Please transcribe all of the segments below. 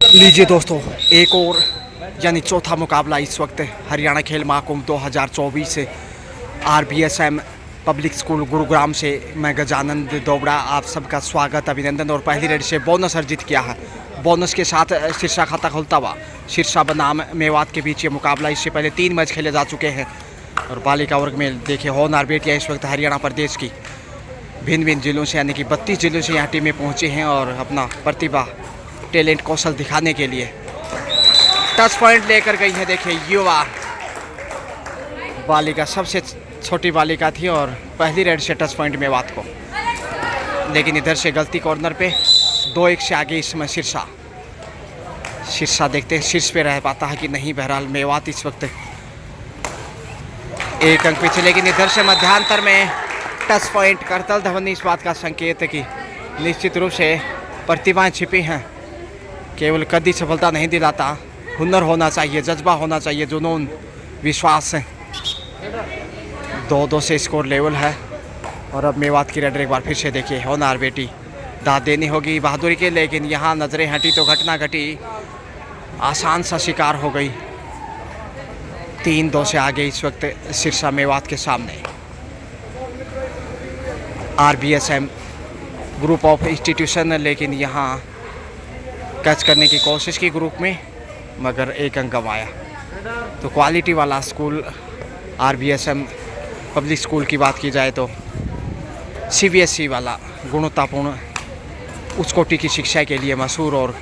लीजिए दोस्तों, एक और यानी चौथा मुकाबला इस वक्त हरियाणा खेल महाकुंभ 2024 से आरबीएसएम पब्लिक स्कूल गुरुग्राम से मैं गजानंद दोबड़ा आप सबका स्वागत अभिनंदन। और पहली रेड से बोनस अर्जित किया है। बोनस के साथ सिरसा खाता खुलता हुआ सिरसा बनाम मेवात के बीच ये मुकाबला। इससे पहले 3 मैच खेले जा चुके हैं। और बालिका वर्ग में देखिए होनहार बेटियाँ इस वक्त हरियाणा प्रदेश की भिन्न भिन्न जिलों से यानी कि 32 जिलों से यहाँ टीमें पहुँची हैं और अपना प्रतिभा टैलेंट कौशल दिखाने के लिए टच पॉइंट लेकर गई है। देखिए युवा बालिका सबसे छोटी बालिका थी और पहली रेड से टच पॉइंट मेवात को, लेकिन इधर से गलती कॉर्नर पे 2-1 से आगे इसमें सिरसा देखते हैं शीर्ष पे रह पाता है कि नहीं। बहरहाल मेवात इस वक्त 1 अंक पीछे, लेकिन इधर से मध्यांतर में टच पॉइंट करतल ध्वनि इस बात का संकेत है कि निश्चित रूप से प्रतिभाएं छिपी हैं। केवल कदी सफलता नहीं दिलाता, हुनर होना चाहिए, जज्बा होना चाहिए, जुनून, विश्वास है। 2-2 से स्कोर लेवल है। और अब मेवात की रेडर एक बार फिर से देखिए होनहार बेटी दाद देनी होगी बहादुरी के, लेकिन यहाँ नजरें हटी तो घटना घटी, आसान सा शिकार हो गई। 3-2 से आगे इस वक्त सिरसा मेवात के सामने। आरबीएसएम ग्रुप ऑफ इंस्टीट्यूशन, लेकिन यहाँ कैच करने की कोशिश की ग्रुप में, मगर 1 अंक गंवाया। तो क्वालिटी वाला स्कूल आरबीएसएम पब्लिक स्कूल की बात की जाए तो सीबीएसई वाला गुणवत्तापूर्ण उच्च कोटि की शिक्षा के लिए मशहूर और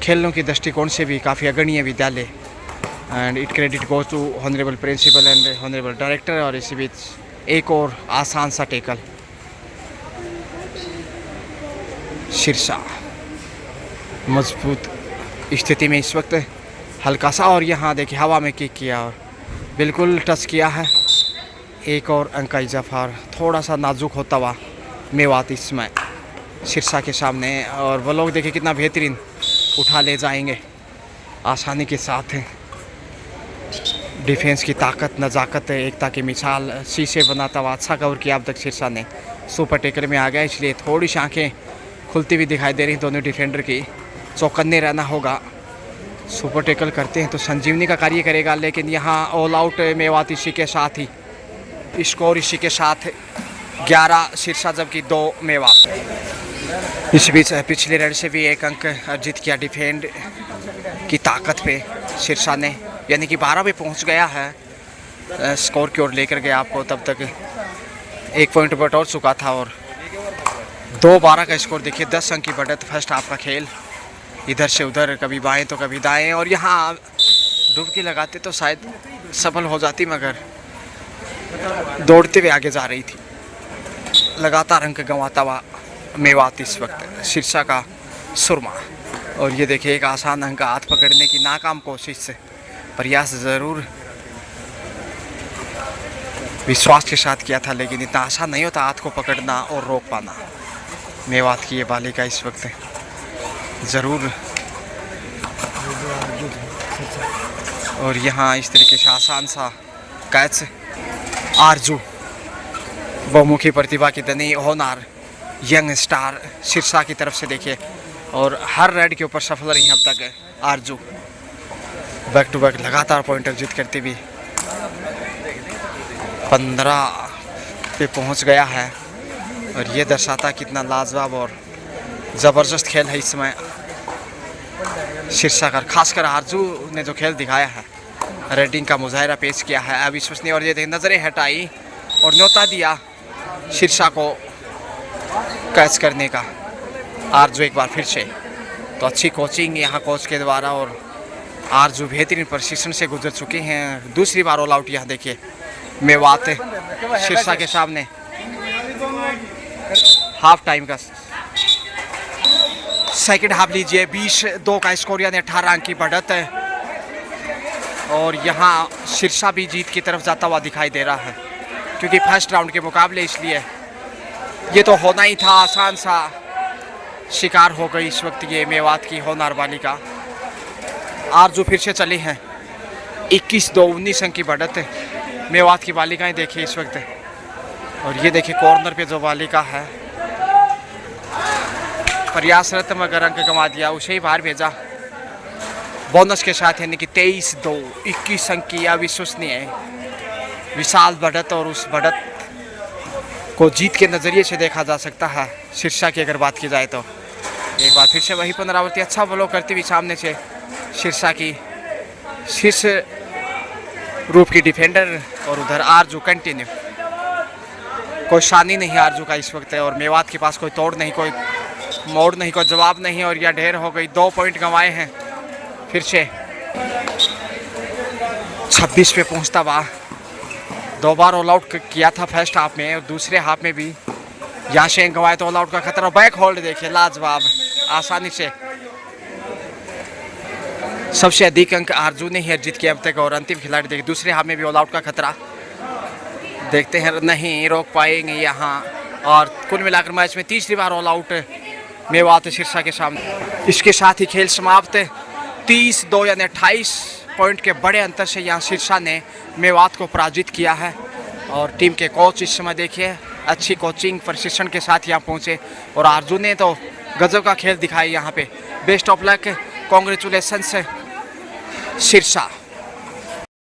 खेलों की दृष्टिकोण से भी काफ़ी अग्रणीय विद्यालय। And it credit goes to honourable principal and honourable director. और इसी बीच एक और आसान सा टेकल सिरसा मजबूत स्थिति में इस वक्त हल्का सा, और यहाँ देखिए हवा में किक किया और बिल्कुल टच किया है। 1 और अंक का इजाफा। थोड़ा सा नाजुक होता हुआ मेवात इसमें सिरसा के सामने, और वो लोग देखिए कितना बेहतरीन उठा ले जाएंगे आसानी के साथ। डिफेंस की ताकत, नज़ाकत, एकता की मिसाल शीशे बनाता हुआ अच्छा कवर किया अब तक सिरसा ने। सुपर टेकर में आ गया, इसलिए थोड़ी सी आँखें खुलती हुई दिखाई दे रही दोनों डिफेंडर की। चौकन्ने रहना होगा। सुपर टेकल करते हैं तो संजीवनी का कार्य करेगा, लेकिन यहाँ ऑल आउट मेवात इसी के साथ ही स्कोर, इसी के साथ 11 सिरसा जबकि 2 मेवात। इस बीच पिछले रेड से भी 1 अंक अर्जित किया डिफेंड की ताकत पे सिरसा ने, यानी कि 12 पे पहुँच गया है। स्कोर की ओर लेकर गया आपको, तब तक 1 पॉइंट बटोर चुका था। और 2-12 का स्कोर देखिए, 10 अंक की बढ़त फर्स्ट हाफ का खेल। इधर से उधर, कभी बाएं तो कभी दाएं, और यहाँ डुबकी लगाते तो शायद सफल हो जाती, मगर दौड़ते हुए आगे जा रही थी। लगातार अंक गंवाता हुआ मेवात इस वक्त सिरसा का सुरमा। और ये देखिए एक आसान अंक हाथ पकड़ने की नाकाम कोशिश से, प्रयास ज़रूर विश्वास के साथ किया था, लेकिन इतना आसान नहीं होता हाथ को पकड़ना और रोक पाना। मेवात की ये बालिका इस वक्त ज़रूर, और यहाँ इस तरीके से आसान सा कैच। आरजू बहुमुखी प्रतिभा की धनी होनहार यंग स्टार सिरसा की तरफ से देखिए, और हर रेड के ऊपर सफल रही हैं अब तक आरजू। बैक टू बैक लगातार पॉइंट अर्जित करती हुई 15 पे पहुंच गया है। और ये दर्शाता कितना लाजवाब और ज़बरदस्त खेल है इस समय सिरसा का। खासकर आरजू ने जो खेल दिखाया है, रेडिंग का मुजाहरा पेश किया है अविश्वसनीय। और ये नज़रें हटाई और न्योता दिया सिरसा को कैच करने का। आरजू एक बार फिर से तो अच्छी कोचिंग यहाँ कोच के द्वारा, और आरजू बेहतरीन प्रशिक्षण से गुजर चुके हैं। दूसरी बार ऑल आउट यहाँ देखिए मेवात सिरसा के सामने। हाफ टाइम का सेकंड हाफ लीजिए, 20-2 का स्कोर, यानी 18 अंक की बढ़त है। और यहाँ सिरसा भी जीत की तरफ जाता हुआ दिखाई दे रहा है, क्योंकि फर्स्ट राउंड के मुकाबले इसलिए ये तो होना ही था। आसान सा शिकार हो गई इस वक्त ये मेवात की होनहार बालिका। आरजू फिर से चली हैं, 21-2 19 अंक की बढ़त है। मेवात की बालिकाएं देखिए इस वक्त, और ये देखिए कॉर्नर पे जो बालिका है प्रयासरत, मगर अंक कमा दिया, उसे ही बाहर भेजा। बोनस के साथ, यानी कि 23-2, 21 अंक की अविश्वसनीय विशाल बढ़त, और उस बढ़त को जीत के नज़रिए से देखा जा सकता है। शीर्षा की अगर बात की जाए तो एक बार फिर से वही पुनरावृत्ति, अच्छा ब्लॉक करती हुई सामने से शीर्षा की शीर्ष रूप की डिफेंडर, और उधर आरजू कंटिन्यू। कोई शानी नहीं आरजू का इस वक्त, और मेवात के पास कोई तोड़ नहीं, कोई मोड़ नहीं, कोई जवाब नहीं, और यह ढेर हो गई। 2 पॉइंट गंवाए हैं फिर से। 26 पे पहुंचता हुआ, 2 बार ऑल आउट किया था फर्स्ट हाफ में, और दूसरे हाफ में भी यहाँ से गंवाए तो ऑल आउट का खतरा। बैक होल्ड देखिए, लाजवाब, आसानी से। सबसे अधिक अंक आरजू ने ही अर्जित किया अब तक, और अंतिम खिलाड़ी देखिए दूसरे हाफ में भी ऑल आउट का खतरा। देखते हैं, नहीं रोक पाएंगे यहाँ। और कुल मिलाकर मैच में तीसरी बार ऑल आउट मेवात शीर्षा के सामने। इसके साथ ही खेल समाप्त। 30-2 यानी 28 पॉइंट के बड़े अंतर से यहाँ शीर्षा ने मेवात को पराजित किया है। और टीम के कोच इस समय देखिए अच्छी कोचिंग प्रशिक्षण के साथ यहाँ पहुँचे, और आरजू ने तो गजब का खेल दिखाई यहाँ पे। Best of luck, congratulations शीर्षा।